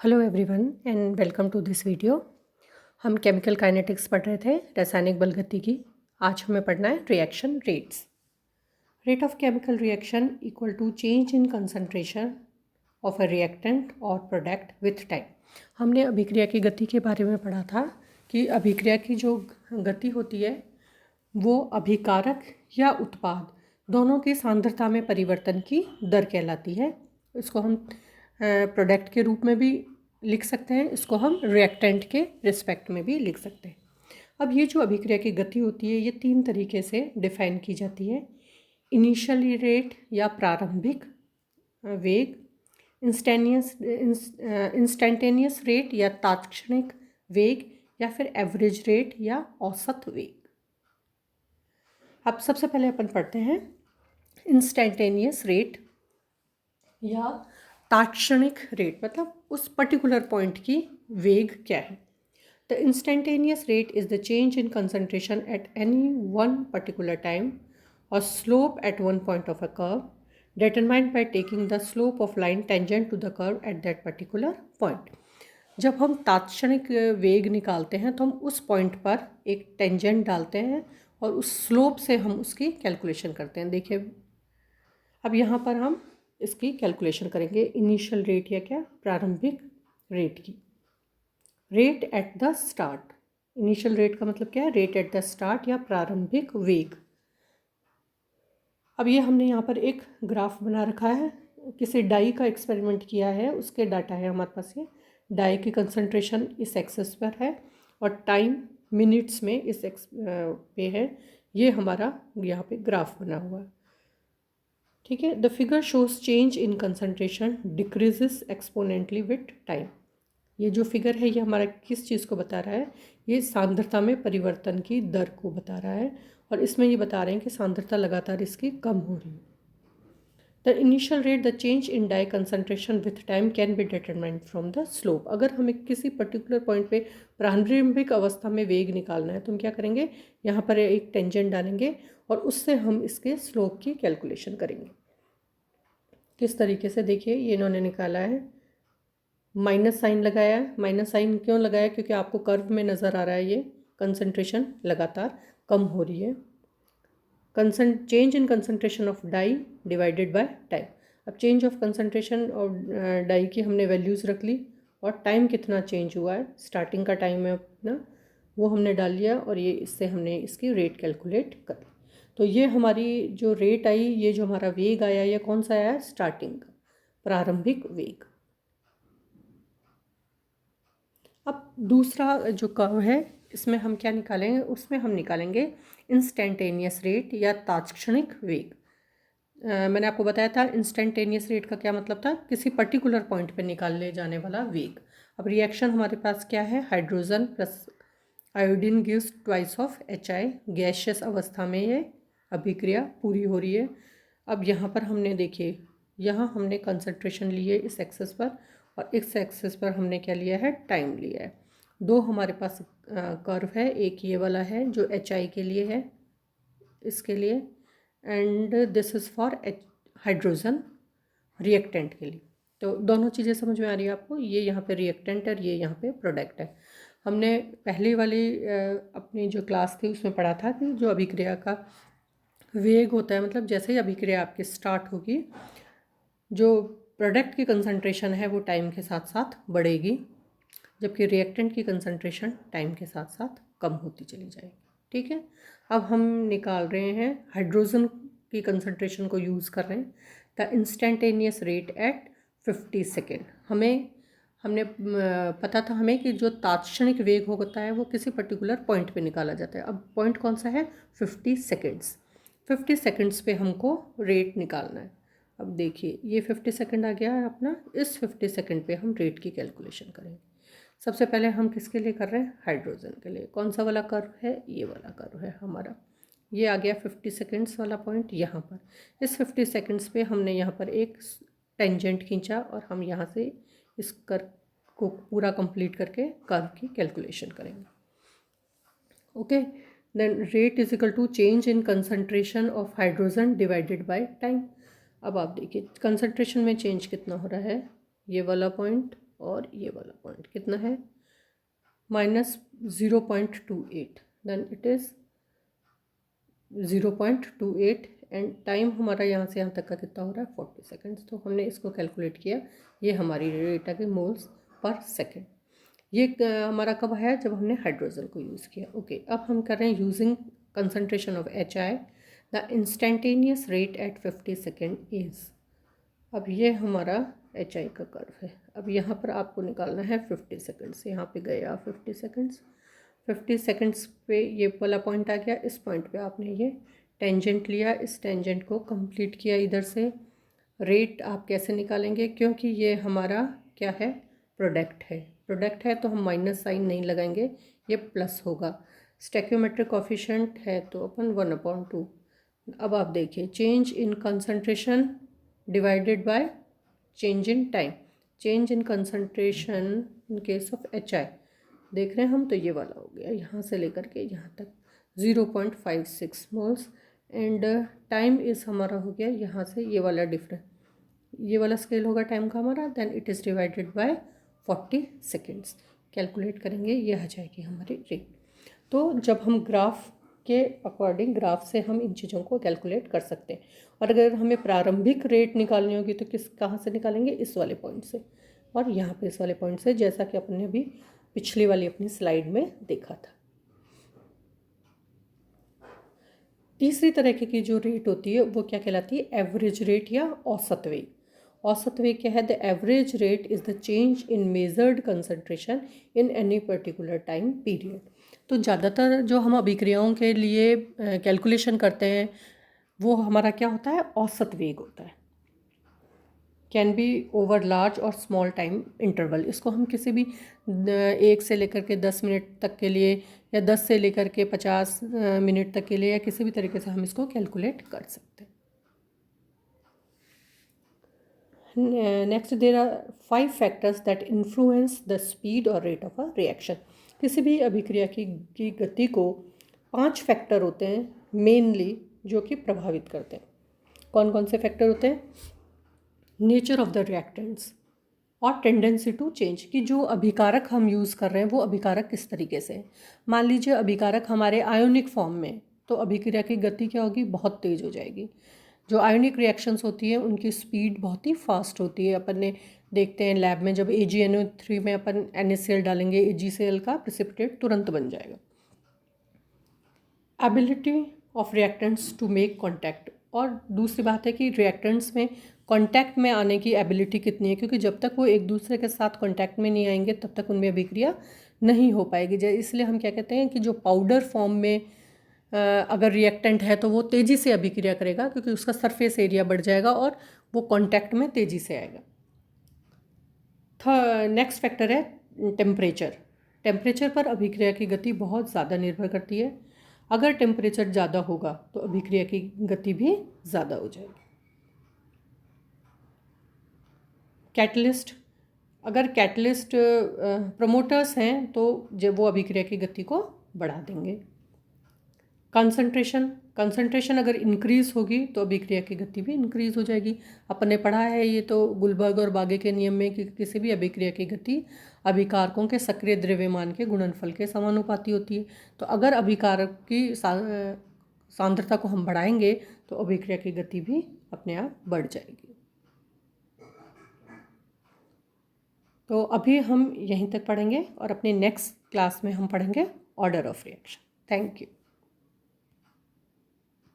Hello everyone and welcome to this video. हम chemical kinetics पढ़ रहे थे, रासायनिक बलगति की। आज हमें पढ़ना है reaction rates. Rate of chemical reaction equal to change in concentration of a reactant और प्रोडक्ट विथ टाइम। हमने अभिक्रिया की गति के बारे में पढ़ा था कि अभिक्रिया की जो गति होती है वो अभिकारक या उत्पाद दोनों की सांद्रता में परिवर्तन की दर कहलाती है। इसको हम प्रोडक्ट के रूप में भी लिख सकते हैं, इसको हम रिएक्टेंट के रिस्पेक्ट में भी लिख सकते हैं। अब ये जो अभिक्रिया की गति होती है ये 3 तरीके से डिफाइन की जाती है। इनिशियल रेट या प्रारंभिक वेग, इंस्टेंटेनियस रेट या तात्क्षणिक वेग, या फिर एवरेज रेट या औसत वेग। अब सबसे पहले अपन पढ़ते हैं इंस्टेंटेनियस रेट या तात्क्षणिक रेट, मतलब उस पर्टिकुलर पॉइंट की वेग क्या है। The instantaneous rate is the change in concentration at any one particular time और slope at one point of a curve determined by taking the slope of line tangent to the curve at that particular point। जब हम तात्क्षणिक वेग निकालते हैं तो हम उस point पर एक टेंजेंट डालते हैं और उस स्लोप से हम उसकी कैलकुलेशन करते हैं। देखिए अब यहाँ पर हम इसकी कैलकुलेशन करेंगे इनिशियल रेट या क्या प्रारंभिक रेट की। Rate at the start, initial rate का मतलब क्या है, रेट एट द स्टार्ट या प्रारंभिक वेग। अब ये हमने यहाँ पर एक ग्राफ बना रखा है, किसी डाई का एक्सपेरिमेंट किया है उसके डाटा है हमारे पास। ये डाई की कंसंट्रेशन इस एक्सेस पर है और टाइम मिनट्स में इस एक्स पे है। ये हमारा यहाँ पे ग्राफ बना हुआ है, ठीक है। The figure shows change in concentration decreases exponentially with time. ये जो फिगर है ये हमारा किस चीज़ को बता रहा है, ये सांद्रता में परिवर्तन की दर को बता रहा है और इसमें ये बता रहे हैं कि सांद्रता लगातार इसकी कम हो रही है। The initial rate the change in dye concentration with time can be determined from the slope. अगर हमें किसी पर्टिकुलर पॉइंट पे प्रारंभिक अवस्था में वेग निकालना है तो हम क्या करेंगे, यहाँ पर एक टेंजेंट डालेंगे और उससे हम इसके स्लोप की कैलकुलेशन करेंगे। किस तरीके से, देखिए ये इन्होंने निकाला है, माइनस साइन लगाया है। माइनस साइन क्यों लगाया, क्योंकि आपको कर्व में नज़र आ रहा है ये कंसंट्रेशन लगातार कम हो रही है। Change in concentration of dye divided by time. अब चेंज ऑफ कंसंट्रेशन और डाई की हमने वैल्यूज़ रख ली और टाइम कितना चेंज हुआ है, स्टार्टिंग का टाइम है अपना वो हमने डाल लिया और ये इससे हमने इसकी रेट कैलकुलेट कर ली। तो ये हमारी जो रेट आई, ये जो हमारा वेग आया, ये कौन सा आया, स्टार्टिंग का प्रारंभिक वेग। अब दूसरा जो कर्व है इसमें हम क्या निकालेंगे, उसमें हम निकालेंगे इंस्टेंटेनियस रेट या तात्क्षणिक वेग। मैंने आपको बताया था इंस्टेंटेनियस रेट का क्या मतलब था, किसी पर्टिकुलर पॉइंट पे निकाले जाने वाला वेग। अब रिएक्शन हमारे पास क्या है, hydrogen plus iodine gives twice of HI। Gaseous अवस्था में ये अभिक्रिया पूरी हो रही है। अब यहाँ पर हमने देखिए, यहाँ हमने कंसंट्रेशन ली है इस एक्सेस पर और इस एक्सेस पर हमने क्या लिया है, टाइम लिया है। दो हमारे पास कर्व है, एक ये वाला है जो HI के लिए है, इसके लिए, and this is for hydrogen reactant के लिए। तो दोनों चीज़ें समझ में आ रही है आपको, ये यहाँ पे रिएक्टेंट है, ये यहाँ पे प्रोडक्ट है। हमने पहली वाली अपनी जो क्लास थी उसमें पढ़ा था कि जो अभिक्रिया का वेग होता है, मतलब जैसे ही अभिक्रिया आपकी स्टार्ट होगी जो प्रोडक्ट की कंसंट्रेशन है वो टाइम के साथ साथ बढ़ेगी, जबकि रिएक्टेंट की कंसंट्रेशन टाइम के साथ साथ कम होती चली जाएगी, ठीक है। अब हम निकाल रहे हैं हाइड्रोजन की कंसंट्रेशन को यूज़ कर रहे हैं। The instantaneous rate at 50 second. हमने पता था हमें कि जो तात्क्षणिक वेग होता है वो किसी पर्टिकुलर पॉइंट पे निकाला जाता है। अब पॉइंट कौन सा है, 50 सेकेंड्स। 50 सेकेंड्स पे हमको रेट निकालना है। अब देखिए ये 50 सेकेंड आ गया है अपना, इस 50 सेकेंड पे हम रेट की कैलकुलेशन करेंगे। सबसे पहले हम किसके लिए कर रहे हैं, हाइड्रोजन के लिए। कौन सा वाला कर्व है, ये वाला कर्व है हमारा। ये आ गया 50 सेकेंड्स वाला पॉइंट यहाँ पर। इस 50 सेकेंड्स पे हमने यहाँ पर एक टेंजेंट खींचा और हम यहाँ से इस कर्व को पूरा कंप्लीट करके कर्व की कैलकुलेशन करेंगे। Okay, then rate is equal to change in concentration of hydrogen divided by time. अब आप देखिए कंसंट्रेशन में चेंज कितना हो रहा है, ये वाला पॉइंट और ये वाला पॉइंट कितना है -0.28, then it is 0.28 and time हमारा यहाँ से यहाँ तक का कितना हो रहा है 40 सेकेंड्स। तो हमने इसको कैलकुलेट किया, ये हमारी रेट आ गई मोल्स पर सेकेंड। ये हमारा कब आया जब हमने हाइड्रोजन को यूज़ किया। ओके, अब हम कर रहे हैं using concentration of HI, the instantaneous rate at 50 second is. अब ये हमारा HI का कर्व है। अब यहाँ पर आपको निकालना है 50 सेकेंड्स। यहाँ पे गया 50 सेकेंड्स पे ये वाला पॉइंट आ गया। इस पॉइंट पे आपने ये टेंजेंट लिया, इस टेंजेंट को कंप्लीट किया इधर से। रेट आप कैसे निकालेंगे, क्योंकि ये हमारा क्या है प्रोडक्ट है तो हम माइनस साइन नहीं लगाएंगे, ये प्लस होगा। स्टैक्योमेट्रिक कॉफिशिएंट है तो अपन 1/2। अब आप देखिए change in concentration divided by change in time. Change in concentration in case of HI देख रहे हैं हम, तो ये वाला हो गया यहाँ से लेकर के यहाँ तक 0.56 मोल्स एंड टाइम इज़ हमारा हो गया यहाँ से ये वाला डिफरेंस, ये वाला स्केल होगा टाइम का हमारा, then it is divided by 40 seconds. Calculate करेंगे ये आ जाएगी हमारी रेट। तो जब हम ग्राफ के अकॉर्डिंग ग्राफ से हम इन चीज़ों को कैलकुलेट कर सकते हैं। और अगर हमें प्रारंभिक रेट निकालनी होगी तो कहाँ से निकालेंगे, इस वाले पॉइंट से और यहाँ पे इस वाले पॉइंट से, जैसा कि अपने अभी पिछली वाली अपनी स्लाइड में देखा था। तीसरी तरह की जो रेट होती है वो क्या कहलाती है, एवरेज रेट या औसत वेग। औसत वेग क्या है, the average rate is the change in measured concentration in any particular time period. तो ज़्यादातर जो हम अभिक्रियाओं के लिए कैलकुलेशन करते हैं वो हमारा क्या होता है, औसत वेग होता है। कैन बी ओवर लार्ज और स्मॉल टाइम इंटरवल। इसको हम किसी भी 1 से लेकर के 10 मिनट तक के लिए या 10 से लेकर के 50 मिनट तक के लिए या किसी भी तरीके से हम इसको कैलकुलेट कर सकते हैं। Next there are 5 factors that influence the speed और रेट ऑफ अ रिएक्शन। किसी भी अभिक्रिया की गति को 5 फैक्टर होते हैं मेनली जो कि प्रभावित करते हैं। कौन कौन से फैक्टर होते हैं, नेचर ऑफ द रिएक्टेंट्स और टेंडेंसी टू चेंज, कि जो अभिकारक हम यूज़ कर रहे हैं वो अभिकारक किस तरीके से है। मान लीजिए अभिकारक हमारे आयोनिक फॉर्म में, तो अभिक्रिया की गति क्या होगी, बहुत तेज़ हो जाएगी। जो आयोनिक रिएक्शंस होती है उनकी स्पीड बहुत ही फास्ट होती है। अपन ने देखते हैं लैब में जब AgNO3 में अपन NaCl डालेंगे, AgCl का प्रेसिपिटेट तुरंत बन जाएगा। Ability of reactants to make contact, और दूसरी बात है कि रिएक्टेंट्स में कांटेक्ट में आने की एबिलिटी कितनी है, क्योंकि जब तक वो एक दूसरे के साथ कांटेक्ट में नहीं आएंगे तब तक उनमें अभिक्रिया नहीं हो पाएगी। इसलिए हम क्या कहते हैं कि जो पाउडर फॉर्म में अगर रिएक्टेंट है तो वो तेज़ी से अभिक्रिया करेगा क्योंकि उसका सरफेस एरिया बढ़ जाएगा और वो कांटेक्ट में तेज़ी से आएगा। नेक्स्ट फैक्टर है टेम्परेचर। टेम्परेचर पर अभिक्रिया की गति बहुत ज़्यादा निर्भर करती है। अगर टेम्परेचर ज़्यादा होगा तो अभिक्रिया की गति भी ज़्यादा हो जाएगी। कैटलिस्ट, अगर कैटलिस्ट प्रमोटर्स हैं तो जब वो अभिक्रिया की गति को बढ़ा देंगे। कंसंट्रेशन अगर इंक्रीज़ होगी तो अभिक्रिया की गति भी इंक्रीज़ हो जाएगी। अपन ने पढ़ा है ये तो गुलबर्ग और बागे के नियम में कि किसी भी अभिक्रिया की गति अभिकारकों के सक्रिय द्रव्यमान के गुणनफल के समानुपाती होती है। तो अगर अभिकारक की सांद्रता को हम बढ़ाएंगे तो अभिक्रिया की गति भी अपने आप बढ़ जाएगी। तो अभी हम यहीं तक पढ़ेंगे और अपने नेक्स्ट क्लास में हम पढ़ेंगे order of reaction. Thank you.